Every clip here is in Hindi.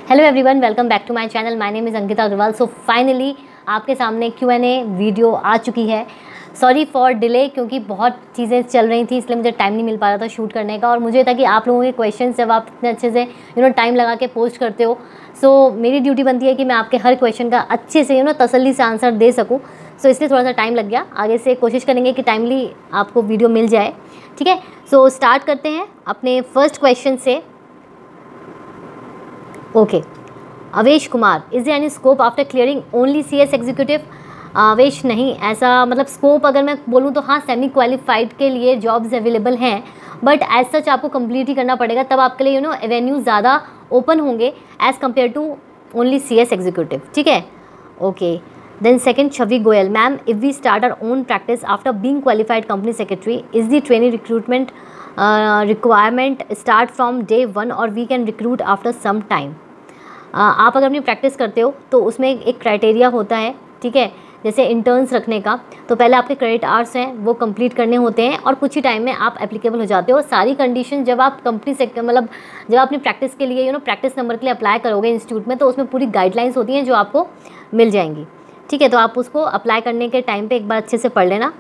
Hello everyone, welcome back to my channel. My name is Ankita Agrawal. So finally आपके सामने Q&A वीडियो आ चुकी है। सॉरी फॉर डिले, क्योंकि बहुत चीज़ें चल रही थी, इसलिए मुझे टाइम नहीं मिल पा रहा था शूट करने का। और मुझे था कि आप लोगों के क्वेश्चन जब आप इतने अच्छे से टाइम लगा के पोस्ट करते हो, सो मेरी ड्यूटी बनती है कि मैं आपके हर क्वेश्चन का अच्छे से तसल्ली से आंसर दे सकूँ। सो इसलिए थोड़ा सा टाइम लग गया। आगे से कोशिश करेंगे कि टाइमली आपको वीडियो मिल जाए। ठीक है, सो स्टार्ट करते हैं अपने फर्स्ट क्वेश्चन से। Okay, Avesh Kumar, is there any scope after clearing only CS executive? Avesh, नहीं, ऐसा मतलब स्कोप अगर मैं बोलूँ तो हाँ, सेमी क्वालिफाइड के लिए जॉब्स अवेलेबल हैं, बट एज सच आपको कंप्लीट ही करना पड़ेगा, तब आपके लिए एवेन्यू ज़्यादा ओपन होंगे as compare to only CS executive. ठीक है, okay. Then second, Chhavi Goyal, ma'am, if we start our own practice after being qualified company secretary, is the training recruitment requirement start from day 1 और we can recruit after some time? आप अगर अपनी प्रैक्टिस करते हो तो उसमें एक क्राइटेरिया होता है, ठीक है, जैसे इंटर्न्स रखने का। तो पहले आपके क्रेडिट आवर्स हैं वो कंप्लीट करने होते हैं और कुछ ही टाइम में आप एप्लीकेबल हो जाते हो। सारी कंडीशन जब आप कंपनी से मतलब जब अपनी प्रैक्टिस के लिए प्रैक्टिस नंबर के लिए अप्लाई करोगे इंस्टीट्यूट में, तो उसमें पूरी गाइडलाइंस होती हैं जो आपको मिल जाएंगी। ठीक है, तो आप उसको अप्लाई करने के टाइम पर एक बार अच्छे से पढ़ लेना।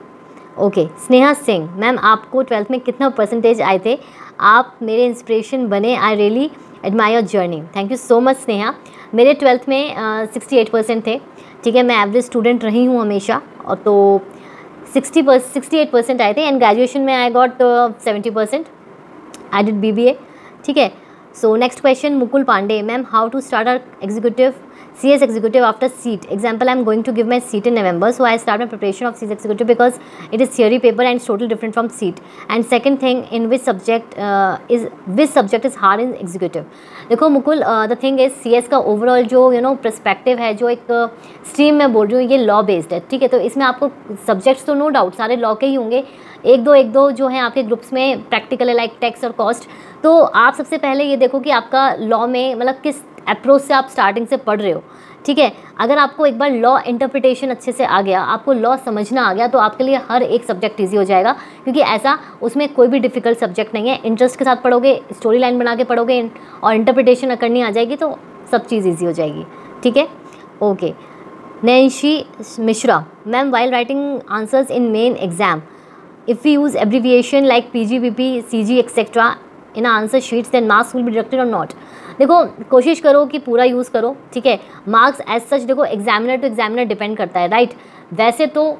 ओके, स्नेहा सिंह, मैम, आपको 12th में कितना परसेंटेज आए थे? आप मेरे इंस्पिरेशन बने। I really admire your journey. Thank you so much Sneha. मेरे 12th में 68% थे। ठीक है, मैं एवरेज स्टूडेंट रही हूँ हमेशा, और तो 68% आए थे। एंड ग्रेजुएशन में I got 70%। I did BBA। ठीक है, so next question, Mukul Pandey, ma'am, how to start our executive CS executive after seat? Example, I am going to give my seat in November, so I start my preparation of CS executive because it is theory paper and it's totally different from seat. And second thing, in which subject is hard in executive? देखो Mukul, the thing is CS का overall जो perspective है, जो एक stream मैं बोल रही हूँ, ये law based है। ठीक है, तो इसमें आपको subjects तो no doubt सारे law के ही होंगे। एक दो जो हैं आपके ग्रुप्स में प्रैक्टिकल है, लाइक टैक्स और कॉस्ट। तो आप सबसे पहले ये देखो कि आपका लॉ में मतलब किस अप्रोच से आप स्टार्टिंग से पढ़ रहे हो। ठीक है, अगर आपको एक बार लॉ इंटरप्रिटेशन अच्छे से आ गया, आपको लॉ समझना आ गया, तो आपके लिए हर एक सब्जेक्ट ईजी हो जाएगा, क्योंकि ऐसा उसमें कोई भी डिफ़िकल्ट सब्जेक्ट नहीं है। इंटरेस्ट के साथ पढ़ोगे, स्टोरी लाइन बना के पढ़ोगे और इंटरप्रिटेशन करनी आ जाएगी, तो सब चीज़ ईजी हो जाएगी। ठीक है, okay. Nancy Mishra, ma'am, while writing answers in main exam, if we use abbreviation like PG, VP, CG etc. in answer sheets, then marks will be deducted or not? देखो, कोशिश करो कि पूरा यूज़ करो। ठीक है, मार्क्स एज सच देखो एग्जामिनर टू एग्जामिनर डिपेंड करता है, राइट। वैसे तो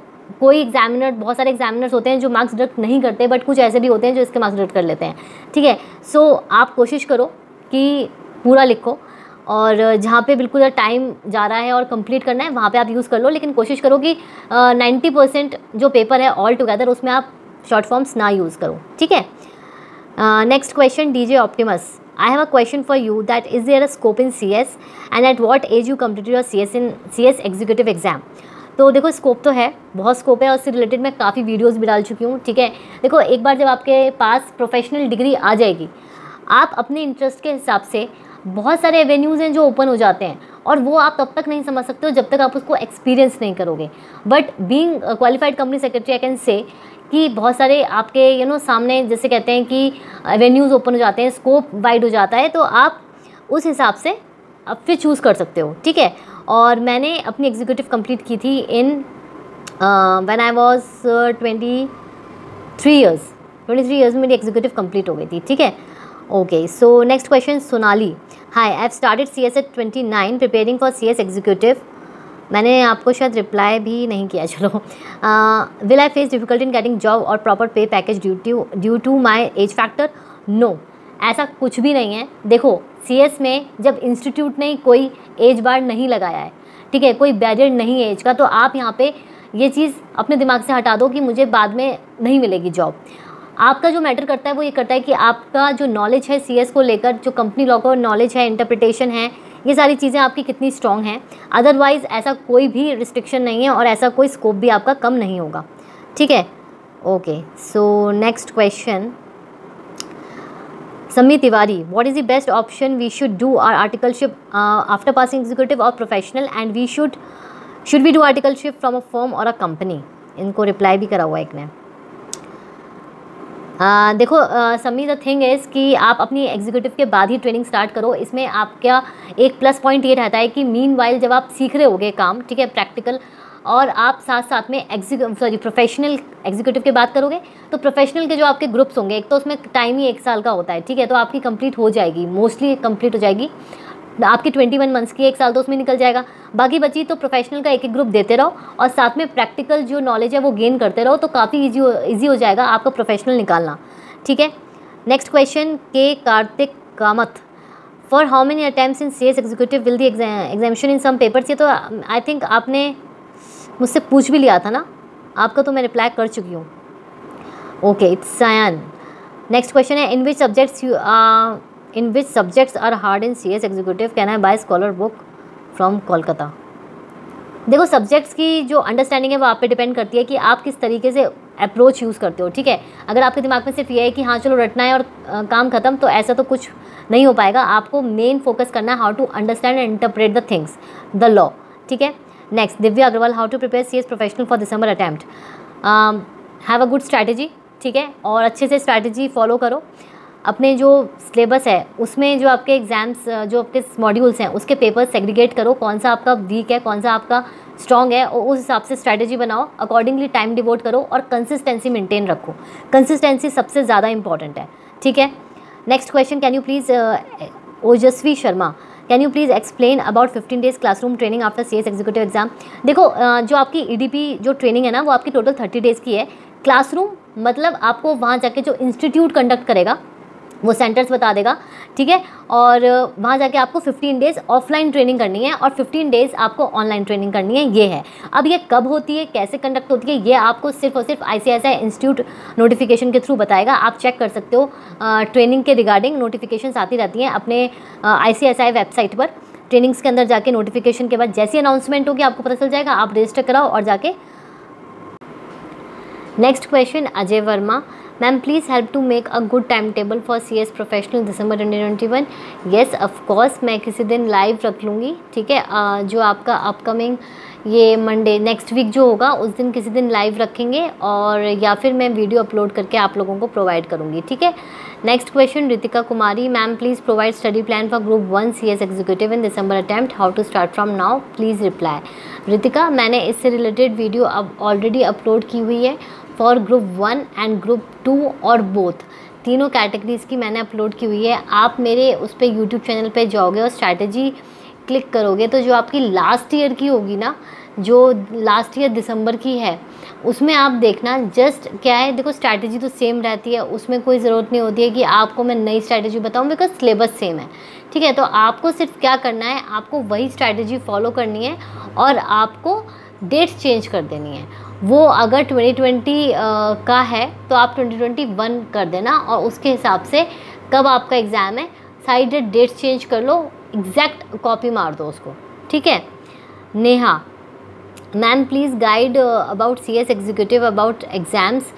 कोई एग्जामिनर, बहुत सारे एग्जामिनर्स होते हैं जो मार्क्स डिडक्ट नहीं करते, बट कुछ ऐसे भी होते हैं जो इसके मार्क्स डिडक्ट कर लेते हैं। ठीक है, सो आप कोशिश करो कि पूरा लिखो, और जहाँ पे बिल्कुल टाइम जा रहा है और कंप्लीट करना है वहाँ पे आप यूज़ कर लो, लेकिन कोशिश करो कि 90% जो पेपर है ऑल टुगेदर उसमें आप शॉर्ट फॉर्म्स ना यूज़ करो। ठीक है, next question, DJ Optimus, I have a question for you that is there a scope in CS and at what age you completed your CS executive exam? तो देखो, स्कोप तो है, बहुत स्कोप है, और उससे रिलेटेड मैं काफ़ी वीडियोज़ भी डाल चुकी हूँ। ठीक है, देखो, एक बार जब आपके पास प्रोफेशनल डिग्री आ जाएगी, आप अपने इंटरेस्ट के हिसाब से बहुत सारे एवेन्यूज़ हैं जो ओपन हो जाते हैं, और वो आप तब तक नहीं समझ सकते हो जब तक आप उसको एक्सपीरियंस नहीं करोगे। But being qualified company secretary, I can say कि बहुत सारे आपके सामने, जैसे कहते हैं कि एवेन्यूज़ ओपन हो जाते हैं, स्कोप वाइड हो जाता है, तो आप उस हिसाब से अब फिर चूज़ कर सकते हो। ठीक है, और मैंने अपनी एग्जीक्यूटिव कंप्लीट की थी in when I was 23 years में मेरी एग्जीक्यूटिव कंप्लीट हो गई थी। ठीक है, okay. So next question, Sonali, hi, I have started CS at 29 preparing for CS executive. मैंने आपको शायद रिप्लाई भी नहीं किया, चलो। Will I face difficult in getting job और proper pay package due to my age factor? No, ऐसा कुछ भी नहीं है। देखो, CS में जब इंस्टीट्यूट ने कोई एज बार नहीं लगाया है, ठीक है, कोई बैरियर नहीं है एज का, तो आप यहाँ पे ये चीज़ अपने दिमाग से हटा दो कि मुझे बाद में नहीं मिलेगी जॉब। आपका जो मैटर करता है वो ये करता है कि आपका जो नॉलेज है CS को लेकर, जो कंपनी लॉ का नॉलेज है, इंटरप्रिटेशन है, ये सारी चीज़ें आपकी कितनी स्ट्रॉन्ग हैं। अदरवाइज़ ऐसा कोई भी रिस्ट्रिक्शन नहीं है और ऐसा कोई स्कोप भी आपका कम नहीं होगा। ठीक है, okay. So next question, Sami Tiwari, what is the best option we should do or articleship after passing executive और professional, and we should we do articleship from a firm और अ कंपनी? इनको रिप्लाई भी करा हुआ है एक ने। देखो समी, द थिंग इज़ कि आप अपनी एग्जीक्यूटिव के बाद ही ट्रेनिंग स्टार्ट करो। इसमें आपका एक प्लस पॉइंट ये रहता है कि मीन वाइल जब आप सीख रहे होगे काम, ठीक है, प्रैक्टिकल, और आप साथ साथ में प्रोफेशनल एग्जीक्यूटिव की बात करोगे तो प्रोफेशनल के जो आपके ग्रुप्स होंगे, एक तो उसमें टाइम ही 1 साल का होता है, ठीक है, तो आपकी कंप्लीट हो जाएगी, मोस्टली कंप्लीट हो जाएगी आपकी 21 मंथ्स की, 1 साल तो उसमें निकल जाएगा। बाकी बची तो प्रोफेशनल का एक एक ग्रुप देते रहो और साथ में प्रैक्टिकल जो नॉलेज है वो गेन करते रहो, तो काफ़ी ईजी हो जाएगा आपका प्रोफेशनल निकालना, ठीक है। Next question, K Kartik Kamath, for how many attempts in CS executive will the examination in some papers. ये तो आई थिंक आपने मुझसे पूछ भी लिया था ना, आपका तो मैं रिप्लाई कर चुकी हूँ। Okay, it's Sayan. Next question है, in which subjects are hard in CS executive, can I buy scholar book from Kolkata. देखो सब्जेक्ट्स की जो अंडरस्टैंडिंग है वो आप पे डिपेंड करती है कि आप किस तरीके से अप्रोच यूज़ करते हो, ठीक है। अगर आपके दिमाग में सिर्फ ये है कि हाँ चलो रटना है और काम खत्म, तो ऐसा तो कुछ नहीं हो पाएगा। आपको मेन फोकस करना है how to understand and interpret the things, the law, ठीक है। Next, Divya Agrawal, how to prepare CS professional for December attempt. Have a good strategy, ठीक है, और अच्छे से स्ट्रैटेजी फॉलो करो। अपने जो सिलेबस है उसमें जो आपके एग्ज़ाम्स, जो आपके मॉड्यूल्स हैं उसके पेपर्स सेग्रीगेट करो, कौन सा आपका वीक है, कौन सा आपका स्ट्रॉन्ग है, और उस हिसाब से स्ट्रैटेजी बनाओ, अकॉर्डिंगली टाइम डिवोट करो और कंसिस्टेंसी मेंटेन रखो। कंसिस्टेंसी सबसे ज़्यादा इंपॉर्टेंट है, ठीक है। Next question, can you please, Ojasvi Sharma, can you please explain about 15 days classroom training after CS executive exam. देखो जो आपकी ईडीपी जो ट्रेनिंग है ना वो आपकी टोटल 30 डेज़ की है। क्लासरूम मतलब आपको वहाँ जाके जो इंस्टीट्यूट कंडक्ट करेगा वो सेंटर्स बता देगा, ठीक है, और वहाँ जाके आपको 15 डेज़ ऑफलाइन ट्रेनिंग करनी है और 15 डेज़ आपको ऑनलाइन ट्रेनिंग करनी है, ये है। अब ये कब होती है, कैसे कंडक्ट होती है, ये आपको सिर्फ और सिर्फ आईसीआईसीआई इंस्टीट्यूट नोटिफिकेशन के थ्रू बताएगा। आप चेक कर सकते हो, ट्रेनिंग के रिगार्डिंग नोटिफिकेशंस आती रहती हैं अपने आईसीआईसीआई वेबसाइट पर। ट्रेनिंग्स के अंदर जाके नोटिफिकेशन के बाद जैसी अनाउंसमेंट होगी आपको पता चल जाएगा, आप रजिस्टर कराओ और जाके। Next question, Ajay Verma, ma'am please help to make a good time table for CS professional December 2021। Yes of course, मैं किसी दिन लाइव रख लूँगी, ठीक है, जो आपका अपकमिंग ये मंडे नेक्स्ट वीक जो होगा उस दिन किसी दिन लाइव रखेंगे, और या फिर मैं वीडियो अपलोड करके आप लोगों को प्रोवाइड करूँगी, ठीक है। Next question, Ritika Kumari, ma'am please provide study plan for group 1 CS executive in December attempt, how to start from now, please reply. Ritika, मैंने इससे रिलेटेड वीडियो अब ऑलरेडी अपलोड की हुई है फॉर ग्रुप 1 एंड ग्रुप 2 और बोथ, तीनों कैटेगरीज़ की मैंने अपलोड की हुई है। आप मेरे उस पर यूट्यूब चैनल पे जाओगे और स्ट्रैटेजी क्लिक करोगे तो जो आपकी लास्ट ईयर की होगी ना, जो लास्ट ईयर दिसंबर की है, उसमें आप देखना जस्ट क्या है, देखो स्ट्रैटेजी तो सेम रहती है, उसमें कोई ज़रूरत नहीं होती है कि आपको मैं नई स्ट्रैटेजी बताऊँ, बिकॉज सिलेबस सेम है, ठीक है। तो आपको सिर्फ क्या करना है, आपको वही स्ट्रैटेजी फॉलो करनी है और आपको डेट्स चेंज कर देनी है। वो अगर 2020 का है तो आप 2021 कर देना, और उसके हिसाब से कब आपका एग्ज़ाम है साइड डेट्स चेंज कर लो, एग्जैक्ट कॉपी मार दो उसको, ठीक है। Neha, ma'am please guide about CS executive about exams.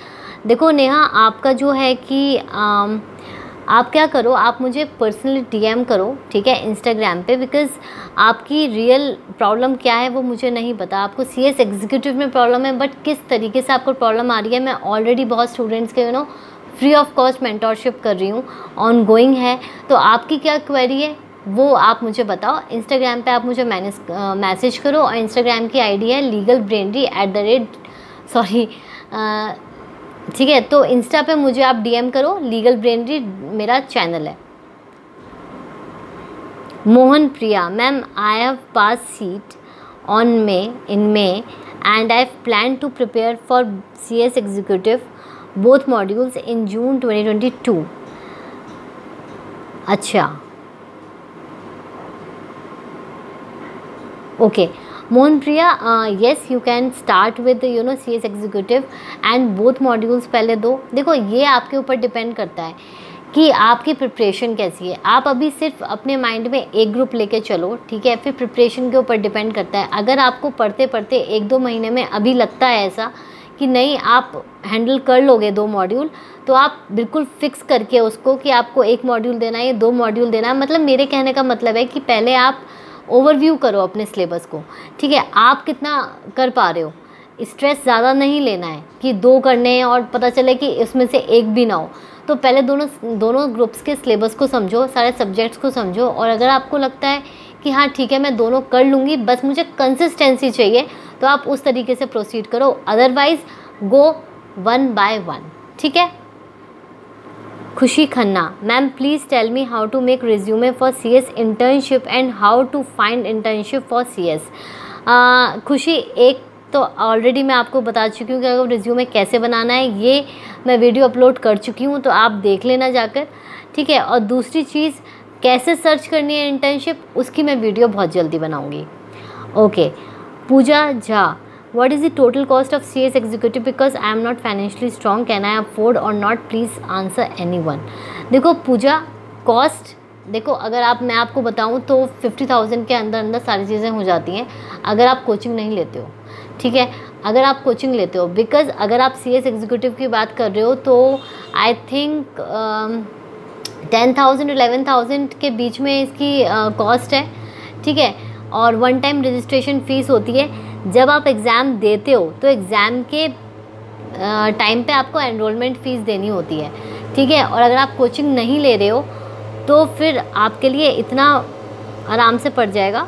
देखो नेहा, आपका जो है कि आप क्या करो, आप मुझे पर्सनली डीएम करो, ठीक है, इंस्टाग्राम पे, बिकॉज़ आपकी रियल प्रॉब्लम क्या है वो मुझे नहीं पता। आपको सीएस एग्जीक्यूटिव में प्रॉब्लम है, बट किस तरीके से आपको प्रॉब्लम आ रही है, मैं ऑलरेडी बहुत स्टूडेंट्स के फ्री ऑफ कॉस्ट मेंटोरशिप कर रही हूँ, ऑन गोइंग है। तो आपकी क्या क्वेरी है वो आप मुझे बताओ। इंस्टाग्राम पे आप मुझे मैसेज करो, और इंस्टाग्राम की आईडी है legalbrainry @ ठीक है, तो इंस्टा पे मुझे आप डीएम करो, legalbrainry मेरा चैनल है। Mohan Priya, ma'am I have pass seat on in May and I have plan to prepare for CS executive both modules in June 2022। अच्छा, okay Mohan Priya, yes you can start with CS executive and both modules पहले दो। देखो ये आपके ऊपर डिपेंड करता है कि आपकी प्रिपरेशन कैसी है। आप अभी सिर्फ अपने माइंड में एक ग्रुप लेके चलो, ठीक है, फिर प्रिपरेशन के ऊपर डिपेंड करता है। अगर आपको पढ़ते पढ़ते 1-2 महीने में अभी लगता है ऐसा कि नहीं आप हैंडल कर लोगे 2 मॉड्यूल, तो आप बिल्कुल फिक्स करके उसको कि आपको 1 मॉड्यूल देना है या 2 मॉड्यूल देना है। मतलब मेरे कहने का मतलब है कि पहले आप ओवरव्यू करो अपने सिलेबस को, ठीक है, आप कितना कर पा रहे हो। स्ट्रेस ज़्यादा नहीं लेना है कि 2 करने हैं और पता चले कि इसमें से एक भी ना हो। तो पहले दोनों ग्रुप्स के सिलेबस को समझो, सारे सब्जेक्ट्स को समझो, और अगर आपको लगता है कि हाँ ठीक है मैं दोनों कर लूँगी, बस मुझे कंसिस्टेंसी चाहिए, तो आप उस तरीके से प्रोसीड करो। अदरवाइज़ गो 1 by 1, ठीक है। Khushi Khanna, ma'am please tell me how to make resume for CS internship and how to find internship for CS। Khushi, एक तो ऑलरेडी मैं आपको बता चुकी हूँ कि अगर रिज्यूमे कैसे बनाना है, ये मैं वीडियो अपलोड कर चुकी हूँ, तो आप देख लेना जाकर, ठीक है। और दूसरी चीज़, कैसे सर्च करनी है इंटर्नशिप, उसकी मैं वीडियो बहुत जल्दी बनाऊँगी। Okay. Pooja Jha, what is the total cost of CS executive because I am not financially strong, can I afford or not, please answer anyone। देखो पूजा, कॉस्ट देखो, अगर मैं आपको बताऊं तो 50,000 के अंदर सारी चीज़ें हो जाती हैं अगर आप कोचिंग नहीं लेते हो, ठीक है। अगर आप कोचिंग लेते हो, बिकॉज़ अगर आप CS एग्जीक्यूटिव की बात कर रहे हो तो आई थिंक 10,000 11,000 के बीच में इसकी कॉस्ट है, ठीक है। और 1 टाइम रजिस्ट्रेशन फ़ीस होती है। जब आप एग्ज़ाम देते हो तो एग्ज़ाम के टाइम पे आपको एनरोलमेंट फ़ीस देनी होती है, ठीक है। और अगर आप कोचिंग नहीं ले रहे हो तो फिर आपके लिए इतना आराम से पड़ जाएगा।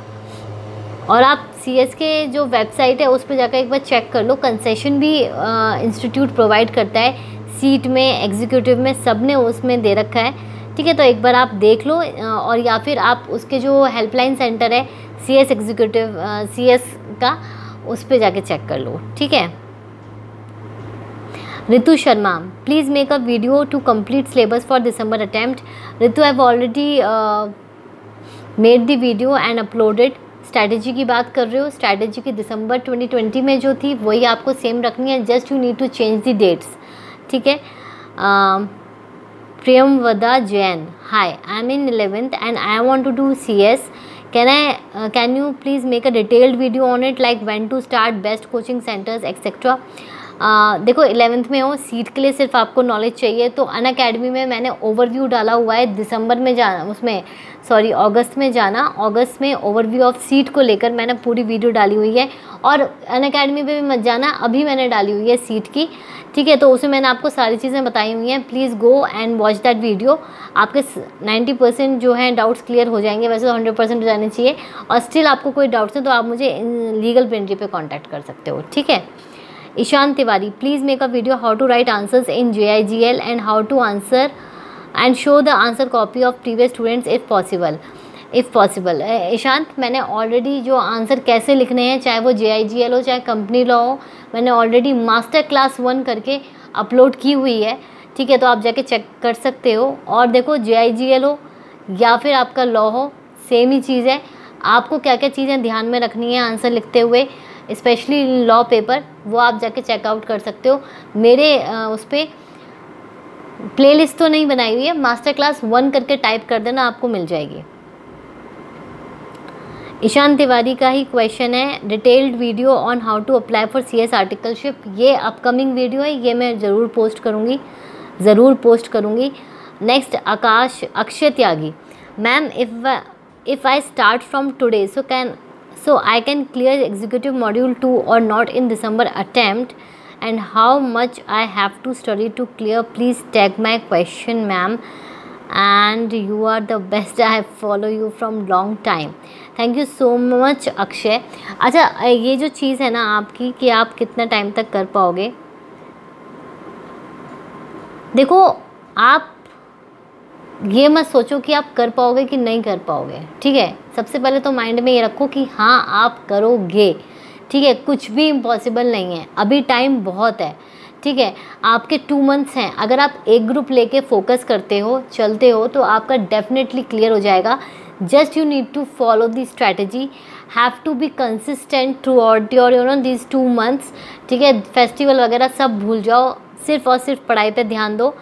और आप CS के जो वेबसाइट है उस पर जाकर एक बार चेक कर लो, कंसेशन भी इंस्टीट्यूट प्रोवाइड करता है, सीट में, एग्जीक्यूटिव में, सब ने उसमें दे रखा है, ठीक है। तो एक बार आप देख लो, और या फिर आप उसके जो हेल्पलाइन सेंटर है CS एग्जीक्यूटिव CS का, उस पर जाके चेक कर लो, ठीक है। Ritu Sharma, please make a video to complete syllabus for December attempt. Ritu, I have already made the video and uploaded. Strategy की बात कर रहे हो, स्ट्रैटेजी की दिसंबर 2020 में जो थी वही आपको सेम रखनी है, just you need to change the dates, ठीक है। Priyamvada Jain, hi, I am in 11th and I want to do CS, can you please make a detailed video on it, like when to start, best coaching centers etc। देखो 11th में हो, सीट के लिए सिर्फ आपको नॉलेज चाहिए, तो अनअकैडमी में मैंने ओवरव्यू डाला हुआ है। दिसंबर में जाना, अगस्त में जाना, अगस्त में ओवरव्यू ऑफ सीट को लेकर मैंने पूरी वीडियो डाली हुई है। और अनअकैडमी पे भी मत जाना, अभी मैंने डाली हुई है सीट की, ठीक है। तो उसमें मैंने आपको सारी चीज़ें बताई हुई हैं, please go and watch that video. आपके 90% जो हैं डाउट्स क्लियर हो जाएंगे, वैसे तो 100% हो जाने चाहिए। और स्टिल आपको कोई डाउट्स है तो आप मुझे लीगल पेंट्री पे कॉन्टैक्ट कर सकते हो, ठीक है। Ishan Tiwari, please make a video how to write answers in JIGL and how to answer and show the answer copy of previous students if possible. Ishant, मैंने ऑलरेडी जो आंसर कैसे लिखने हैं, चाहे वो JIGL हो चाहे कंपनी लॉ हो, मैंने ऑलरेडी मास्टर क्लास 1 करके अपलोड की हुई है, ठीक है। तो आप जाके चेक कर सकते हो। और देखो JIGL हो या फिर आपका लॉ हो, सेम ही चीज़ है। आपको क्या क्या चीज़ें ध्यान में रखनी है आंसर लिखते हुए, स्पेशली लॉ पेपर, वो आप जाके चेकआउट कर सकते हो। मेरे उस पर प्लेलिस्ट तो नहीं बनाई हुई है, मास्टर क्लास 1 करके टाइप कर देना, आपको मिल जाएगी। ईशान तिवारी का ही क्वेश्चन है, detailed video on how to apply for CS articleship. ये अपकमिंग वीडियो है, ये मैं ज़रूर पोस्ट करूँगी। Next Akshay Tyagi, ma'am if I start from today so I can clear executive module 2 or not in December attempt, and how much I have to study to clear, please tag my question ma'am, and you are the best, I follow you from long time, thank you so much Akshay. अच्छा, ये जो चीज़ है ना आपकी कि आप कितना टाइम तक कर पाओगे, देखो आप ये मत सोचो कि आप कर पाओगे कि नहीं कर पाओगे, ठीक है। सबसे पहले तो माइंड में ये रखो कि हाँ आप करोगे, ठीक है। कुछ भी इम्पॉसिबल नहीं है, अभी टाइम बहुत है, ठीक है। आपके 2 मंथ्स हैं, अगर आप एक ग्रुप लेके फोकस करते हो, चलते हो, तो आपका डेफिनेटली क्लियर हो जाएगा। Just you need to follow the strategy, have to be consistent throughout your this 2 months, ठीक है। फेस्टिवल वगैरह सब भूल जाओ, सिर्फ और सिर्फ पढ़ाई पे ध्यान दो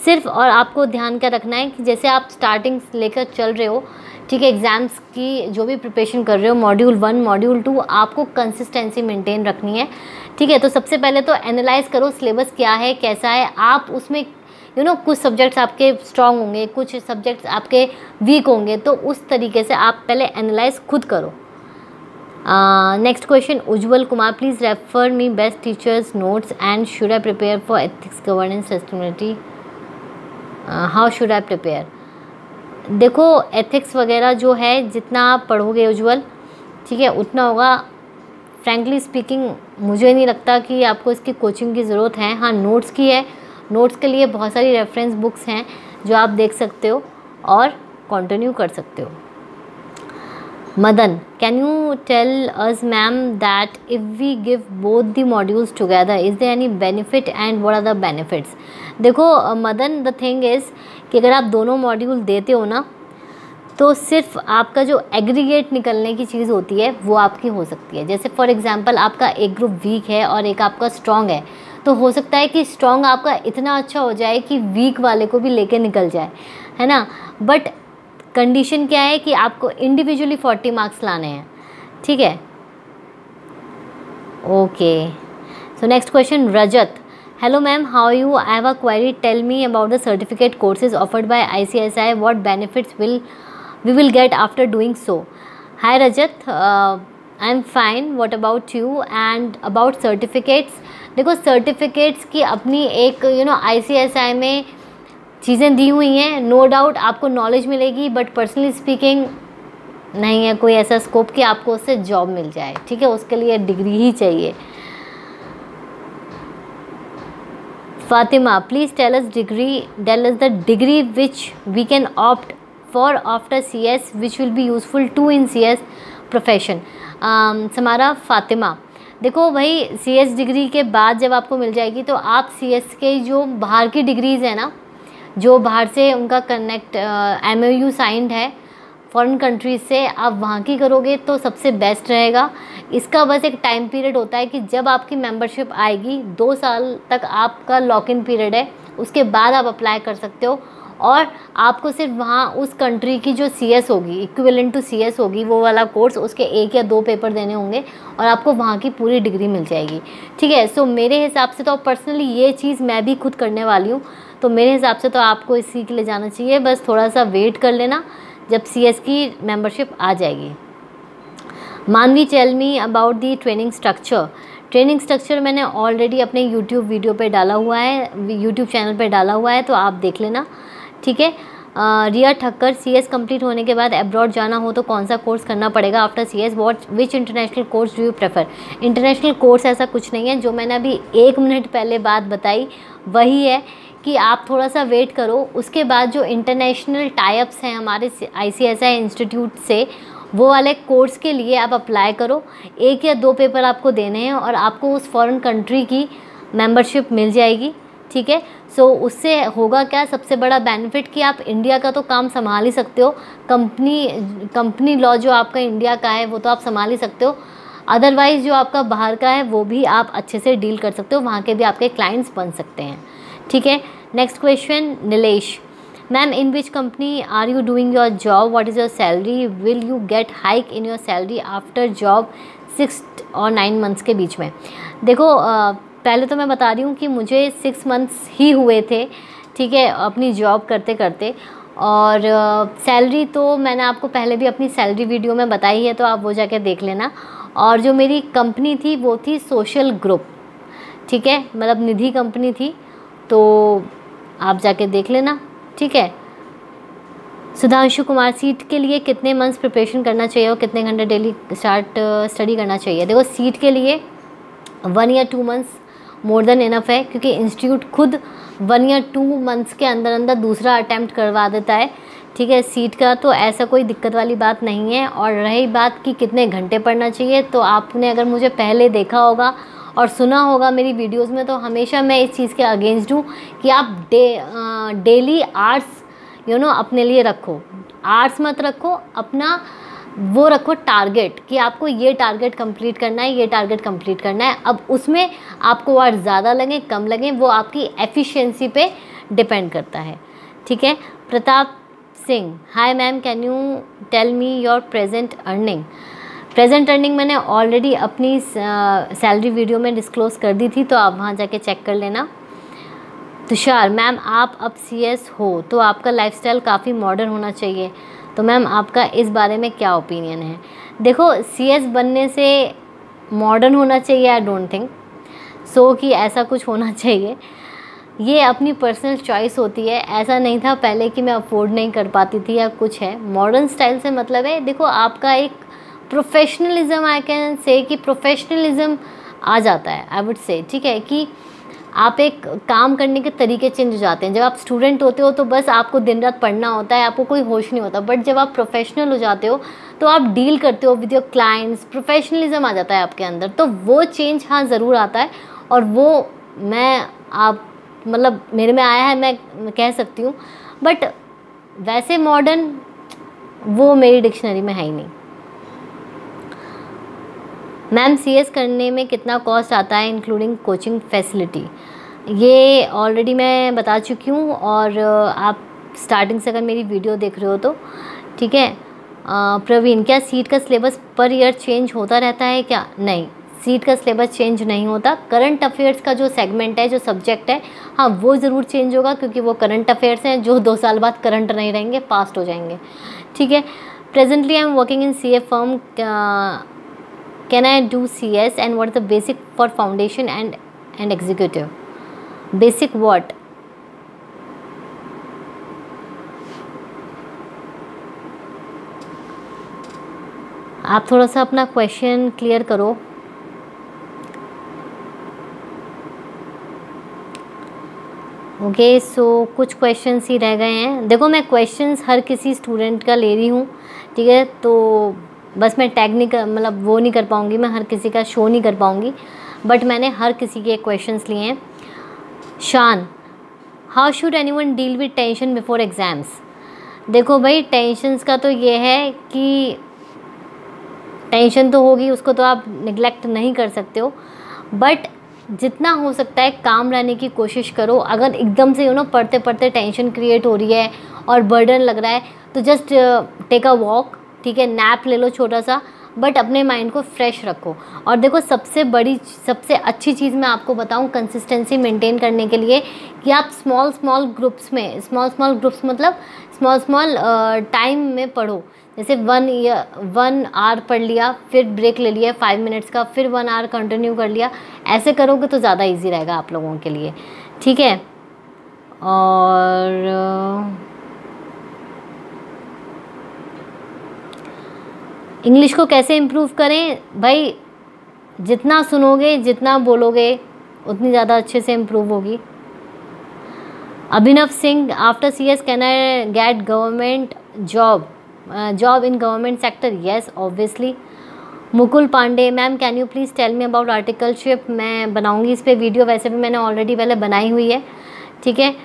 सिर्फ। और आपको ध्यान क्या रखना है कि जैसे आप स्टार्टिंग लेकर चल रहे हो, ठीक है, एग्ज़ाम्स की जो भी प्रिपरेशन कर रहे हो, मॉड्यूल 1 मॉड्यूल 2, आपको कंसिस्टेंसी मेंटेन रखनी है, ठीक है। तो सबसे पहले तो एनालाइज़ करो सिलेबस क्या है, कैसा है। आप उसमें कुछ सब्जेक्ट्स आपके स्ट्रॉन्ग होंगे, कुछ सब्जेक्ट्स आपके वीक होंगे, तो उस तरीके से आप पहले एनालाइज़ खुद करो, next question, Ujjwal Kumar, please refer me best teachers notes and should I prepare for ethics governance sustainability, how should I prepare. देखो एथिक्स वगैरह जो है जितना आप पढ़ोगे उज्जवल, ठीक है, उतना होगा। फ्रैंकली स्पीकिंग मुझे नहीं लगता कि आपको इसकी कोचिंग की ज़रूरत है। हाँ, नोट्स की है, नोट्स के लिए बहुत सारी रेफरेंस बुक्स हैं जो आप देख सकते हो और कंटिन्यू कर सकते हो। Madan, can you tell us ma'am that if we give both the modules together is there any benefit and what are the benefits. देखो मदन, द थिंग इज़ कि अगर आप दोनों मॉड्यूल देते हो ना, तो सिर्फ आपका जो एग्रीगेट निकलने की चीज़ होती है वो आपकी हो सकती है। जैसे फॉर एग्जांपल आपका एक ग्रुप वीक है और एक आपका स्ट्रॉन्ग है, तो हो सकता है कि स्ट्रॉन्ग आपका इतना अच्छा हो जाए कि वीक वाले को भी लेके निकल जाए, है ना। बट कंडीशन क्या है कि आपको इंडिविजुअली 40 मार्क्स लाने हैं, ठीक है। Okay, so next question, Rajat, hello ma'am, how you, I have a query, tell me about the certificate courses offered by ICSI, what benefits we will get after doing so. Hi Rajat, I'm fine, what about you? And about certificates, देखो सर्टिफिकेट्स की अपनी एक ICSI में चीज़ें दी हुई हैं, नो डाउट आपको नॉलेज मिलेगी, बट पर्सनली स्पीकिंग नहीं है कोई ऐसा स्कोप कि आपको उससे जॉब मिल जाए, ठीक है, उसके लिए डिग्री ही चाहिए। Fatima, please tell us the degree which we can opt for after CS which will be useful to in CS profession। Samara Fatima, देखो भाई CS डिग्री के बाद जब आपको मिल जाएगी तो आप CS के जो बाहर की डिग्रीज़ है ना, जो बाहर से उनका कनेक्ट MOU साइंड है फॉरेन कंट्रीज से, आप वहाँ की करोगे तो सबसे बेस्ट रहेगा। इसका बस एक टाइम पीरियड होता है कि जब आपकी मेंबरशिप आएगी 2 साल तक आपका लॉक इन पीरियड है, उसके बाद आप अप्लाई कर सकते हो और आपको सिर्फ वहाँ उस कंट्री की जो CS होगी, इक्विवेलेंट टू CS होगी, वो वाला कोर्स, उसके 1 या 2 पेपर देने होंगे और आपको वहाँ की पूरी डिग्री मिल जाएगी, ठीक है। सो मेरे हिसाब से तो पर्सनली ये चीज़ मैं भी खुद करने वाली हूँ, तो मेरे हिसाब से तो आपको इसी के लिए जाना चाहिए। बस थोड़ा सा वेट कर लेना जब CS की मेंबरशिप आ जाएगी। Manvi, tell me about the training structure. Training structure मैंने ऑलरेडी अपने यूट्यूब वीडियो पे डाला हुआ है, यूट्यूब चैनल पे डाला हुआ है, तो आप देख लेना, ठीक है। रिया ठक्कर, CS कंप्लीट होने के बाद अब्रॉड जाना हो तो कौन सा कोर्स करना पड़ेगा after CS, which international course do you prefer. International course ऐसा कुछ नहीं है, जो मैंने अभी 1 मिनट पहले बात बताई वही है कि आप थोड़ा सा वेट करो, उसके बाद जो इंटरनेशनल टाइप्स हैं हमारे ICSI इंस्टीट्यूट से, वो वाले कोर्स के लिए आप अप्लाई करो। 1 या 2 पेपर आपको देने हैं और आपको उस फॉरेन कंट्री की मेंबरशिप मिल जाएगी, ठीक है। सो उससे होगा क्या, सबसे बड़ा बेनिफिट कि आप इंडिया का तो काम संभाल ही सकते हो, कंपनी लॉ जो आपका इंडिया का है वो तो आप संभाल ही सकते हो, अदरवाइज़ जो आपका बाहर का है वो भी आप अच्छे से डील कर सकते हो, वहाँ के भी आपके क्लाइंट्स बन सकते हैं, ठीक है। Next question, Nilesh, ma'am, in which company are you doing your job, what is your salary, will you get hike in your salary after job 6 और 9 मंथ्स के बीच में। देखो पहले तो मैं बता रही हूँ कि मुझे 6 मंथ्स ही हुए थे, ठीक है, अपनी जॉब करते करते, और सैलरी तो मैंने आपको पहले भी अपनी सैलरी वीडियो में बताई है, तो आप वो जाके देख लेना। और जो मेरी कंपनी थी वो थी सोशल ग्रुप, ठीक है, मतलब निधि कंपनी थी, तो आप जाके देख लेना, ठीक है। सुधांशु कुमार, सीट के लिए कितने मंथ्स प्रिपरेशन करना चाहिए और कितने घंटे डेली स्टडी करना चाहिए। देखो सीट के लिए 1 या 2 मंथ्स मोर देन इनफ है, क्योंकि इंस्टीट्यूट खुद 1 या 2 मंथ्स के अंदर अंदर दूसरा अटैम्प्ट करवा देता है, ठीक है। सीट का तो ऐसा कोई दिक्कत वाली बात नहीं है। और रही बात कि कितने घंटे पढ़ना चाहिए, तो आपने अगर मुझे पहले देखा होगा और सुना होगा मेरी वीडियोस में, तो हमेशा मैं इस चीज़ के अगेंस्ट हूँ कि आप डेली आर्ट्स अपने लिए रखो, आर्ट्स मत रखो, अपना वो रखो टारगेट कि आपको ये टारगेट कंप्लीट करना है, ये टारगेट कंप्लीट करना है। अब उसमें आपको और ज़्यादा लगे कम लगे वो आपकी एफिशिएंसी पे डिपेंड करता है, ठीक है। Pratap Singh, hi ma'am, can you tell me your present earning. Present earning मैंने ऑलरेडी अपनी सैलरी वीडियो में डिस्क्लोज़ कर दी थी, तो आप वहाँ जाके चेक कर लेना। तुषार, मैम आप अब CS हो तो आपका लाइफस्टाइल काफ़ी मॉडर्न होना चाहिए। तो मैम आपका इस बारे में क्या ओपिनियन है? देखो, CS बनने से मॉडर्न होना चाहिए, आई डोंट थिंक सो कि ऐसा कुछ होना चाहिए। ये अपनी पर्सनल चॉइस होती है। ऐसा नहीं था पहले कि मैं अफोर्ड नहीं कर पाती थी या कुछ है। मॉडर्न स्टाइल से मतलब है, देखो आपका एक प्रोफेशनलिज्म, आई कैन से कि प्रोफेशनलिज्म आ जाता है, आई वुड से, ठीक है, कि आप एक काम करने के तरीके चेंज हो जाते हैं। जब आप स्टूडेंट होते हो तो बस आपको दिन रात पढ़ना होता है, आपको कोई होश नहीं होता, बट जब आप प्रोफेशनल हो जाते हो तो आप डील करते हो विद योर क्लाइंट्स, प्रोफेशनलिज्म आ जाता है आपके अंदर। तो वो चेंज हाँ ज़रूर आता है, और वो मैं आप मतलब मेरे में आया है, मैं कह सकती हूँ। बट वैसे मॉडर्न वो मेरी डिक्शनरी में है ही नहीं। मैम CS करने में कितना कॉस्ट आता है इंक्लूडिंग कोचिंग फैसिलिटी? ये ऑलरेडी मैं बता चुकी हूँ, और आप स्टार्टिंग से अगर मेरी वीडियो देख रहे हो तो ठीक है। प्रवीण, क्या सीट का सिलेबस पर ईयर चेंज होता रहता है क्या? नहीं, सीट का सिलेबस चेंज नहीं होता। करंट अफेयर्स का जो सेगमेंट है, जो सब्जेक्ट है, हाँ वो ज़रूर चेंज होगा, क्योंकि वो करंट अफेयर्स हैं जो 2 साल बाद करंट नहीं रहेंगे, पास्ट हो जाएंगे, ठीक है। Presently I am working in CA firm, can I do CS and what is the basic for foundation and executive? Basic what? आप थोड़ा सा अपना क्वेश्चन क्लियर करो। ओके, सो कुछ क्वेश्चंस ही रह गए हैं। देखो, मैं क्वेश्चंस हर किसी स्टूडेंट का ले रही हूँ, ठीक है, तो बस मैं टैग नहीं कर, मतलब वो नहीं कर पाऊँगी, मैं हर किसी का शो नहीं कर पाऊँगी, बट मैंने हर किसी के क्वेश्चंस लिए हैं। शान, how should anyone deal with tension before exams? देखो भाई, टेंशन्स का तो ये है कि टेंशन तो होगी, उसको तो आप निगलेक्ट नहीं कर सकते हो, बट जितना हो सकता है काम रहने की कोशिश करो। अगर एकदम से पढ़ते पढ़ते टेंशन क्रिएट हो रही है और बर्डन लग रहा है, तो जस्ट टेक अ वॉक, ठीक है, नैप ले लो छोटा सा, बट अपने माइंड को फ्रेश रखो। और देखो, सबसे अच्छी चीज़ मैं आपको बताऊं कंसिस्टेंसी मेंटेन करने के लिए, कि आप स्मॉल ग्रुप्स मतलब स्मॉल टाइम में पढ़ो। जैसे 1 आवर पढ़ लिया, फिर ब्रेक ले लिया 5 मिनट्स का, फिर 1 आवर कंटिन्यू कर लिया। ऐसे करोगे तो ज़्यादा इजी रहेगा आप लोगों के लिए, ठीक है। और इंग्लिश को कैसे इम्प्रूव करें? भाई, जितना सुनोगे, जितना बोलोगे, उतनी ज़्यादा अच्छे से इम्प्रूव होगी। Abhinav Singh, after CS can I get government job in government sector? Yes, obviously. Mukul Pandey, ma'am can you please tell me about articleship? मैं बनाऊंगी इस पर वीडियो, वैसे भी मैंने ऑलरेडी पहले बनाई हुई है, ठीक है।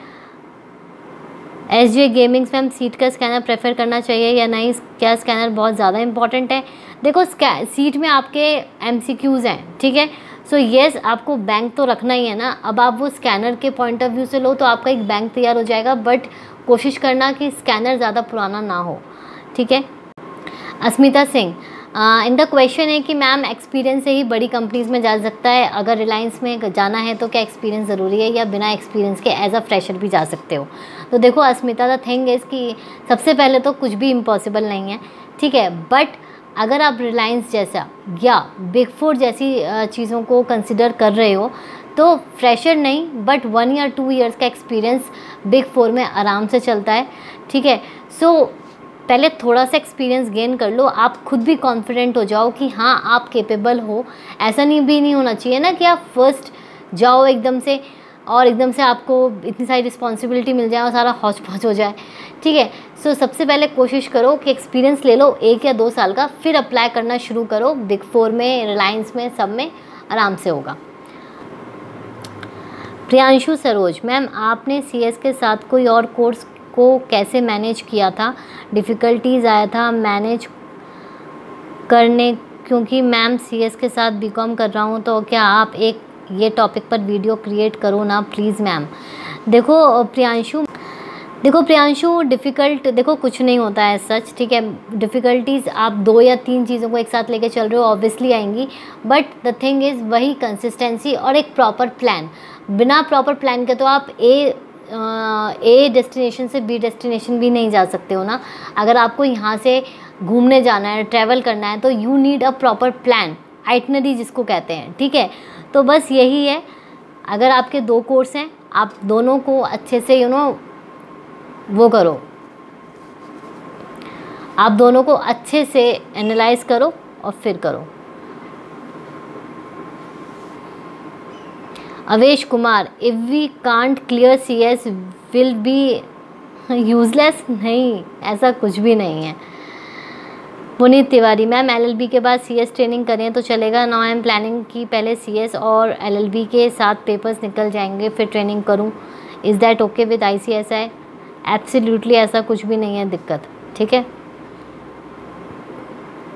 SJ गेमिंग्स, मैम सीट का स्कैनर प्रेफर करना चाहिए या नहीं? क्या स्कैनर बहुत ज़्यादा इंपॉर्टेंट है? देखो, सीट में आपके MCQs हैं, ठीक है, सो येस, आपको बैंक तो रखना ही है ना। अब आप वो स्कैनर के पॉइंट ऑफ व्यू से लो तो आपका एक बैंक तैयार हो जाएगा, बट कोशिश करना कि स्कैनर ज़्यादा पुराना ना हो, ठीक है। अस्मिता सिंह, इनका क्वेश्चन है कि मैम एक्सपीरियंस से ही बड़ी कंपनीज़ में जा सकता है, अगर रिलायंस में जाना है तो क्या एक्सपीरियंस ज़रूरी है या बिना एक्सपीरियंस के एज अ फ्रेशर भी जा सकते हो? तो देखो अस्मिता, द थिंग इज़ कि सबसे पहले तो कुछ भी इम्पॉसिबल नहीं है, ठीक है, बट अगर आप रिलायंस जैसा या बिग 4 जैसी चीज़ों को कंसिडर कर रहे हो तो फ्रेशर नहीं, बट 1 या 2 ईयर्स का एक्सपीरियंस बिग 4 में आराम से चलता है, ठीक है। सो पहले थोड़ा सा एक्सपीरियंस गेन कर लो, आप खुद भी कॉन्फिडेंट हो जाओ कि हाँ आप केपेबल हो। ऐसा नहीं होना चाहिए ना कि आप फर्स्ट जाओ एकदम से और एकदम से आपको इतनी सारी रिस्पॉन्सिबिलिटी मिल जाए और सारा हौच पौच हो जाए, ठीक है। सो सबसे पहले कोशिश करो कि एक्सपीरियंस ले लो 1 या 2 साल का, फिर अप्लाई करना शुरू करो बिग 4 में, रिलायंस में, सब में आराम से होगा। प्रियांशु सरोज, मैम आपने CS के साथ कोई और कोर्स को कैसे मैनेज किया था? डिफ़िकल्टीज आया था मैनेज करने, क्योंकि मैम CS के साथ BCom कर रहा हूँ, तो क्या आप एक ये टॉपिक पर वीडियो क्रिएट करो ना प्लीज़ मैम। देखो प्रियांशु, डिफ़िकल्ट देखो कुछ नहीं होता है सच, ठीक है। डिफ़िकल्टीज़ आप 2 या 3 चीज़ों को एक साथ लेके चल रहे हो, ऑब्वियसली आएंगी, बट द थिंग इज़ वही कंसिस्टेंसी और एक प्रॉपर प्लान। बिना प्रॉपर प्लान के तो आप ए डेस्टिनेशन से बी डेस्टिनेशन भी नहीं जा सकते हो ना। अगर आपको यहाँ से घूमने जाना है, ट्रैवल करना है, तो you need a proper plan, itinerary जिसको कहते हैं, ठीक है। तो बस यही है, अगर आपके 2 कोर्स हैं, आप दोनों को अच्छे से वो करो, आप दोनों को अच्छे से एनालाइज करो और फिर करो। Avesh Kumar, if we can't clear CS will be useless, नहीं ऐसा कुछ भी नहीं है। पुनीत तिवारी, मैम LLB के बाद CS ट्रेनिंग करें तो चलेगा? नाउ आई एम प्लानिंग कि पहले CS और LLB के साथ पेपर्स निकल जाएंगे फिर ट्रेनिंग करूं। Is that okay with ICSI? Absolutely ऐसा कुछ भी नहीं है दिक्कत, ठीक है।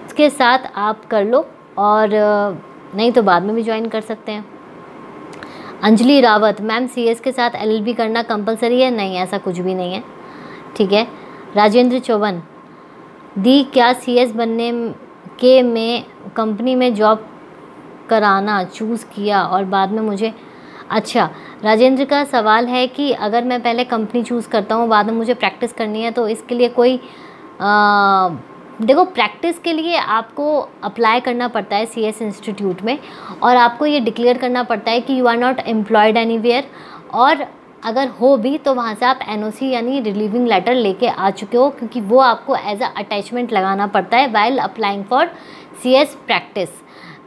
उसके साथ आप कर लो और नहीं तो बाद में भी ज्वाइन कर सकते हैं। अंजलि रावत, मैम CS के साथ LLB करना कंपलसरी है? नहीं, ऐसा कुछ भी नहीं है, ठीक है। राजेंद्र चौवन, दी क्या CS बनने के मैं कंपनी में जॉब कराना चूज़ किया और बाद में मुझे, अच्छा राजेंद्र का सवाल है कि अगर मैं पहले कंपनी चूज़ करता हूँ बाद में मुझे प्रैक्टिस करनी है, तो इसके लिए कोई देखो, प्रैक्टिस के लिए आपको अप्लाई करना पड़ता है CS इंस्टीट्यूट में, और आपको ये डिक्लेयर करना पड़ता है कि you are not employed anywhere, और अगर हो भी तो वहाँ से आप NOC यानी रिलीविंग लेटर लेके आ चुके हो, क्योंकि वो आपको एज अ अटैचमेंट लगाना पड़ता है while applying for CS practice,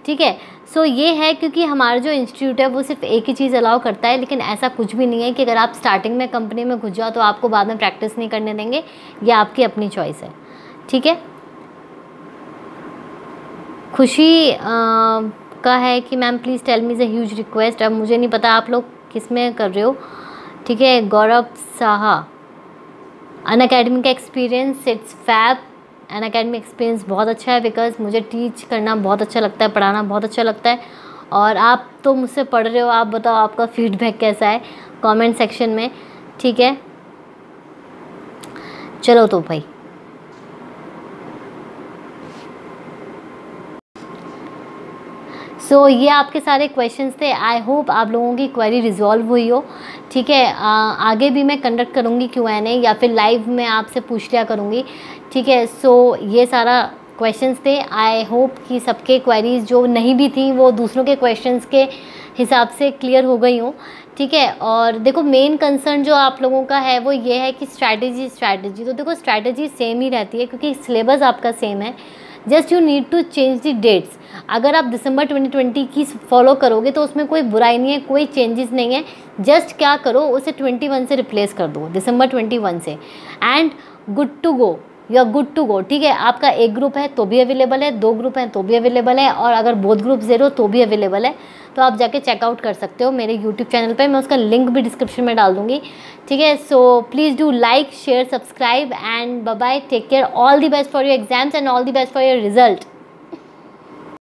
ठीक है। सो ये है, क्योंकि हमारा जो इंस्टीट्यूट है वो सिर्फ एक ही चीज़ अलाउ करता है, लेकिन ऐसा कुछ भी नहीं है कि अगर आप स्टार्टिंग में कंपनी में घुस जाओ तो आपको बाद में प्रैक्टिस नहीं करने देंगे, ये आपकी अपनी चॉइस है, ठीक है। खुशी का है कि ma'am please tell me is a huge request. अब मुझे नहीं पता आप लोग किस में कर रहे हो, ठीक है। गौरव साहा, अन अकेडमी का experience it's fab. Unacademy experience बहुत अच्छा है, बिकॉज मुझे टीच करना बहुत अच्छा लगता है, पढ़ाना बहुत अच्छा लगता है, और आप तो मुझसे पढ़ रहे हो, आप बताओ आपका फीडबैक कैसा है कमेंट सेक्शन में, ठीक है। चलो तो भाई, सो ये आपके सारे क्वेश्चंस थे। आई होप आप लोगों की क्वेरी रिजॉल्व हुई हो, ठीक है। आगे भी मैं कंडक्ट करूँगी Q&A, या फिर लाइव में आपसे पूछ लिया करूँगी, ठीक है। सो ये सारा क्वेश्चंस थे। आई होप कि सबके क्वेरीज जो नहीं भी थी वो दूसरों के क्वेश्चंस के हिसाब से क्लियर हो गई हों, ठीक है। और देखो, मेन कंसर्न जो आप लोगों का है वो ये है कि स्ट्रैटेजी तो देखो स्ट्रैटेजी सेम ही रहती है, क्योंकि सिलेबस आपका सेम है, just you need to change the dates. अगर आप दिसंबर 2020 की फॉलो करोगे तो उसमें कोई बुराई नहीं है, कोई चेंजेस नहीं है। जस्ट क्या करो, उसे 21 से रिप्लेस कर दो, दिसंबर 21 से, and good to go, you are good to go, ठीक है। आपका एक ग्रुप है तो भी अवेलेबल है, 2 ग्रुप हैं तो भी अवेलेबल है, और अगर बोथ ग्रुप 0 तो भी अवेलेबल है। तो आप जाके चेकआउट कर सकते हो मेरे यूट्यूब चैनल पे, मैं उसका लिंक भी डिस्क्रिप्शन में डाल दूँगी, ठीक है। So please do like, share, subscribe, and bye bye, take care, all the best for your exams and all the best for your result.